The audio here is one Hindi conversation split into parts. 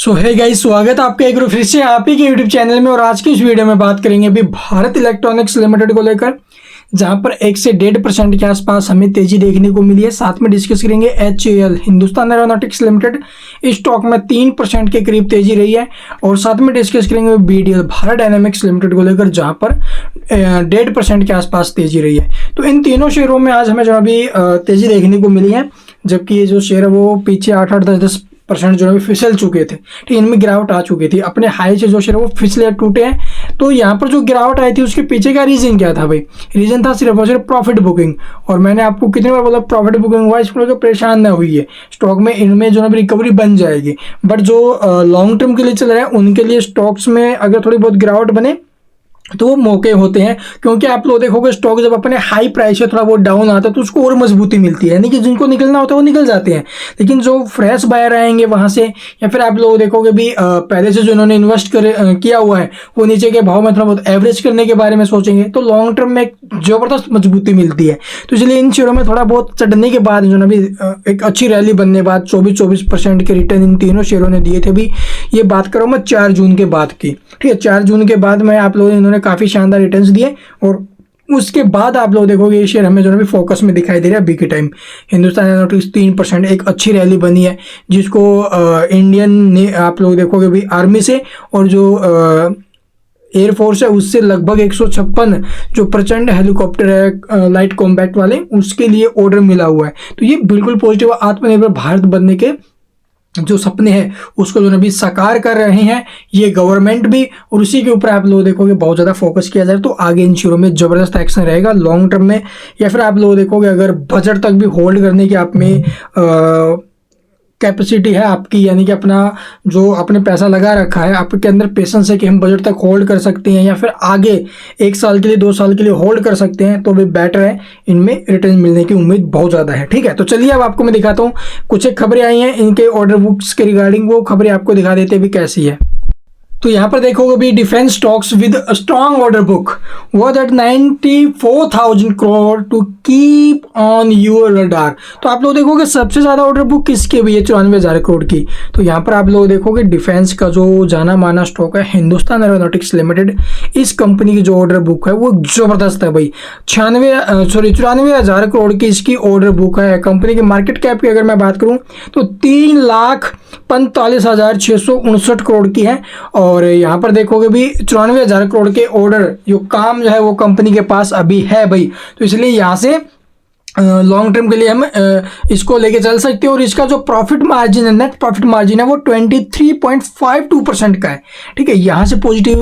सो है गाइस, स्वागत है आपका एक बार फिर से आप ही के यूट्यूब चैनल में। और आज की इस वीडियो में बात करेंगे अभी भारत इलेक्ट्रॉनिक्स लिमिटेड को लेकर, जहां पर 1 से 1.5% के आसपास हमें तेजी देखने को मिली है। साथ में डिस्कस करेंगे HAL हिंदुस्तान एरोनॉटिक्स लिमिटेड, इस स्टॉक में 3% के करीब तेजी रही है। और साथ में डिस्कस करेंगे BDL भारत डायनामिक्स लिमिटेड को लेकर, जहां पर 1.5% के आसपास तेजी रही है। तो इन तीनों शेयरों में आज हमें जो अभी तेजी देखने को मिली है, जबकि ये जो शेयर है वो पीछे 8-8, 10% जो है फिसल चुके थे। ठीक, इनमें गिरावट आ चुकी थी, अपने हाई से जो शेयर वो फिसले टूटे हैं। तो यहाँ पर जो गिरावट आई थी उसके पीछे का रीजन क्या था भाई? रीजन था सिर्फ और सिर्फ प्रॉफिट बुकिंग। और मैंने आपको कितनी बार बोला प्रॉफिट बुकिंग हुआ, इसको लेकर परेशान ना हुई है, स्टॉक में इनमें जो है रिकवरी बन जाएगी। बट जो लॉन्ग टर्म के लिए चल रहा है उनके लिए स्टॉक्स में अगर थोड़ी बहुत गिरावट बने तो वो मौके होते हैं, क्योंकि आप लोग देखोगे स्टॉक जब अपने हाई प्राइस से थोड़ा बहुत डाउन आता है तो उसको और मजबूती मिलती है, यानी कि जिनको निकलना होता है वो निकल जाते हैं। लेकिन जो फ्रेश बायर आएंगे वहां से, या फिर आप लोग देखोगे भी पहले से जो इन्होंने इन्वेस्ट किया हुआ है वो नीचे के भाव में थोड़ा बहुत एवरेज करने के बारे में सोचेंगे तो लॉन्ग टर्म में एक जबरदस्त मजबूती मिलती है। तो इसलिए इन शेयरों में थोड़ा बहुत चढ़ने के बाद जो अभी एक अच्छी रैली बनने के बाद 24% के रिटर्न इन तीनों शेयरों ने दिए थे। भी ये बात करो मैं 4 जून के बाद की, ठीक है, 4 जून के बाद में आप लोगों ने इन्होंने काफी शानदार रिटर्न्स दिए। और उसके बाद आप लोग देखोगे ये शेयर हमें जो है फोकस में दिखाई दे रहा है अभी के टाइम। हिंदुस्तान एरोनॉटिक्स 3%, एक अच्छी रैली बनी है, जिसको इंडियन ने आप लोग देखोगे भी आर्मी से और जो एयरफोर्स है उससे लगभग 156 जो प्रचंड हेलीकॉप्टर है लाइट कॉम्बैट वाले, उसके लिए ऑर्डर मिला हुआ है। तो ये बिल्कुल पॉजिटिव, आत्मनिर्भर भारत बनने के जो सपने हैं उसको जो अभी साकार कर रहे हैं ये गवर्नमेंट भी। और उसी के ऊपर आप लोग देखोगे बहुत ज़्यादा फोकस किया जाए तो आगे इन शेयरों में ज़बरदस्त एक्शन रहेगा लॉन्ग टर्म में। या फिर आप लोग देखोगे अगर बजट तक भी होल्ड करने की आप में कैपेसिटी है आपकी, यानी कि अपना जो आपने पैसा लगा रखा है आपके अंदर पेशेंस है कि हम बजट तक होल्ड कर सकते हैं, या फिर आगे 1 साल के लिए 2 साल के लिए होल्ड कर सकते हैं, तो भी बेटर है, इनमें रिटर्न मिलने की उम्मीद बहुत ज़्यादा है। ठीक है, तो चलिए अब आपको मैं दिखाता हूँ कुछ एक खबरें आई हैं इनके ऑर्डर बुक्स के रिगार्डिंग, वो खबरें आपको दिखा देते भी कैसी है। तो यहाँ पर देखोगे भी defence stocks with strong order book worth at 94,000 crore to keep on your radar. तो आप लोग देखोगे सबसे ज्यादा ऑर्डर बुक किसकी भी है, 94,000 करोड़ की। तो यहाँ पर आप लोग देखोगे डिफेंस का जो जाना माना स्टॉक है हिंदुस्तान एरोनॉटिक्स लिमिटेड, इस कंपनी की जो ऑर्डर बुक है वो जबरदस्त है भाई। 94,000 करोड़ की इसकी ऑर्डर बुक है। कंपनी की मार्केट कैप की अगर मैं बात करूं तो 3,45,659 करोड़ की है। और यहाँ पर देखोगे भी 94,000 करोड़ के ऑर्डर जो काम जो है वो कंपनी के पास अभी है भाई। तो इसलिए यहाँ से लॉन्ग टर्म के लिए हम इसको लेके चल सकते हैं। और इसका जो प्रॉफिट मार्जिन है, नेट प्रॉफिट मार्जिन है वो 23.52% का है। ठीक है, यहाँ से पॉजिटिव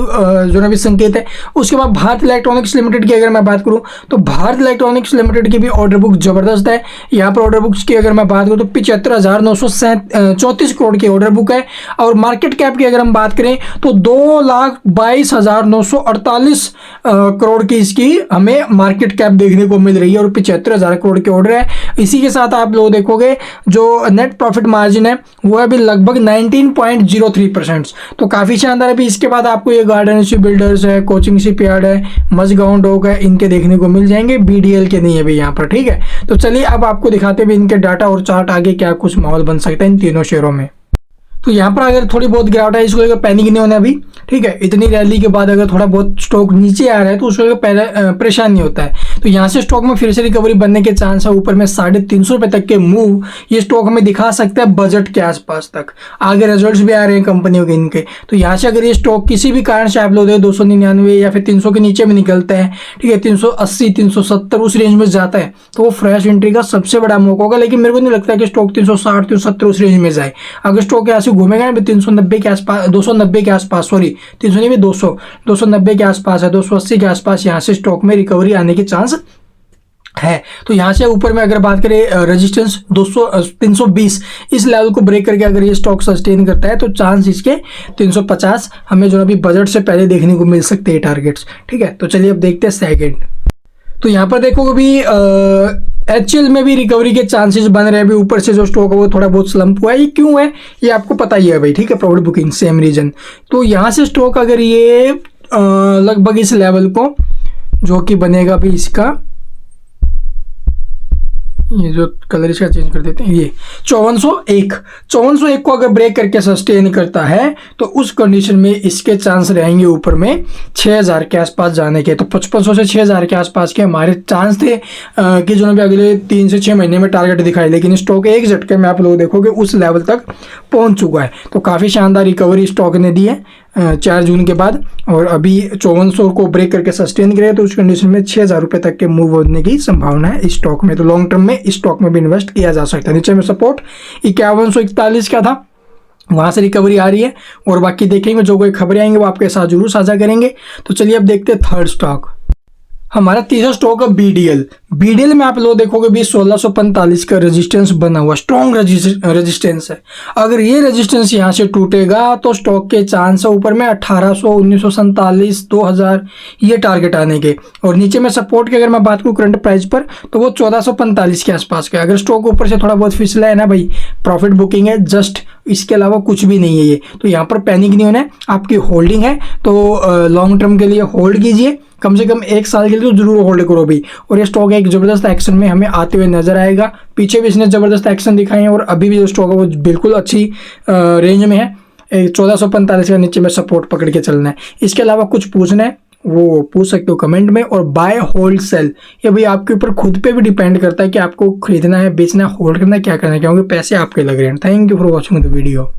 जो ना भी संकेत है। उसके बाद भारत इलेक्ट्रॉनिक्स लिमिटेड की अगर मैं बात करूँ तो भारत इलेक्ट्रॉनिक्स लिमिटेड की भी ऑर्डर बुक जबरदस्त है। यहाँ पर ऑर्डर बुक्स की अगर मैं बात करूँ तो 75,934 करोड़ की ऑर्डर बुक है। और मार्केट कैप की अगर हम बात करें तो 2,22,948 करोड़ की इसकी हमें मार्केट कैप देखने को मिल रही है, और 75,000 करोड़ के ऑर्डर है। इसी के साथ आप लोग देखोगे जो नेट प्रॉफिट मार्जिन है वो अभी लगभग 19.03%। तो काफी शानदार है। अभी इसके बाद आपको ये गार्डन बिल्डर्स है, कोचिंग शिपयार्ड है, मझगांव डॉक है, इनके देखने को मिल जाएंगे, BDL के नहीं है अभी यहाँ पर। ठीक है, तो चलिए अब आपको दिखाते हुए इनके डाटा और चार्ट आगे क्या कुछ माहौल बन सकता है इन तीनों शेयरों में। तो यहाँ पर अगर थोड़ी बहुत गिरावट है इसको लेकर पैनिक नहीं होना अभी। ठीक है, इतनी रैली के बाद अगर थोड़ा बहुत स्टॉक नीचे आ रहा है तो उसको लेकर परेशान नहीं होता है। तो यहाँ से स्टॉक में फिर से रिकवरी बनने के चांस है। ऊपर में 350 रुपये तक के मूव ये स्टॉक हमें दिखा सकता है बजट के आसपास तक। आगे रिजल्ट्स भी आ रहे हैं कंपनियों के इनके। तो यहाँ से अगर ये स्टॉक किसी भी कारण से आप लोग 299 या फिर 300 के नीचे में निकलता है, ठीक है, 380, 370 उस रेंज में जाता है तो वो फ्रेश एंट्री का सबसे बड़ा मौका होगा। लेकिन मेरे को नहीं लगता कि स्टॉक 360, 370 उस रेंज में जाए। अगर स्टॉक यहाँ से घूमेगा ना 390 के आसपास, 290 के आसपास, सॉरी 300 नहीं, 290 के आसपास है, 280 के आसपास यहाँ से स्टॉक में रिकवरी आने के चांस है। तो यहाँ से ऊपर में अगर बात करें रेजिस्टेंस 320 इस लेवल को ब्रेक करके अगर ये स्टॉक सस्टेन करता है तो चांस इसके 350 हमें जो अभी बजट से पहले देखने को मिल सकते हैं टारगेट्स। ठीक है, तो चलिए अब देखते हैं सेकंड। तो यहाँ पर देखो अभी HL में भी रिकवरी के चांसेस बन रहे हैं। अभी ऊपर से जो स्टॉक है वो थोड़ा बहुत स्लम्प हुआ है। ये क्यों है ये आपको पता ही है भाई। ठीक है, प्रॉफिट बुकिंग सेम रीजन। तो यहाँ से स्टॉक अगर ये लगभग इस लेवल को जो कि बनेगा भी इसका ये जो कलर इसका चेंज कर देते हैं, ये 5401 को अगर ब्रेक करके सस्टेन करता है तो उस कंडीशन में इसके चांस रहेंगे ऊपर में 6000 के आसपास जाने के। तो 5500 से 6000 के आसपास के हमारे चांस थे कि जो भी अगले 3 से 6 महीने में टारगेट दिखाई, लेकिन स्टॉक एक झटके में आप लोग देखोगे उस लेवल तक पहुंच चुका है। तो काफ़ी शानदार रिकवरी स्टॉक ने दी है 4 जून के बाद, और अभी 5400 को ब्रेक करके सस्टेन करे तो उस कंडीशन में 6000 रुपये तक के मूव होने की संभावना है इस स्टॉक में। तो लॉन्ग टर्म में इस स्टॉक में भी इन्वेस्ट किया जा सकता है। नीचे में सपोर्ट 5141 का था, वहाँ से रिकवरी आ रही है, और बाकी देखेंगे जो कोई खबरें आएंगे वो आपके साथ जरूर साझा करेंगे। तो चलिए अब देखते हैं थर्ड स्टॉक। हमारा तीसरा स्टॉक है बीडीएल में आप लोग देखोगे भी 1645 का रेजिस्टेंस बना हुआ, स्ट्रॉन्ग रेजिस्टेंस है। अगर ये रेजिस्टेंस यहाँ से टूटेगा तो स्टॉक के चांस है ऊपर में 1800, 1947, 2000 ये टारगेट आने के। और नीचे में सपोर्ट की अगर मैं बात करूँ करंट प्राइस पर तो वो 1445 के आसपास का। अगर स्टॉक ऊपर से थोड़ा बहुत फिसला है ना भाई, प्रॉफिट बुकिंग है जस्ट, इसके अलावा कुछ भी नहीं है ये। तो यहाँ पर पैनिक नहीं होना है, आपकी होल्डिंग है तो लॉन्ग टर्म के लिए होल्ड कीजिए, कम से कम 1 साल के लिए तो जरूर होल्ड करो भी। और ये स्टॉक एक जबरदस्त एक्शन में हमें आते हुए नजर आएगा। पीछे भी इसने जबरदस्त एक्शन दिखाए हैं और अभी भी जो स्टॉक है वो बिल्कुल अच्छी रेंज में है। 1445 का नीचे में सपोर्ट पकड़ के चलना है। इसके अलावा कुछ पूछना है वो पूछ सकते हो कमेंट में। और बाय होल्ड सेल ये भाई आपके ऊपर खुद पे भी डिपेंड करता है कि आपको खरीदना है, बेचना है, होल्ड करना है, क्या करना है, क्योंकि पैसे आपके लग रहे हैं। Thank you for watching the video.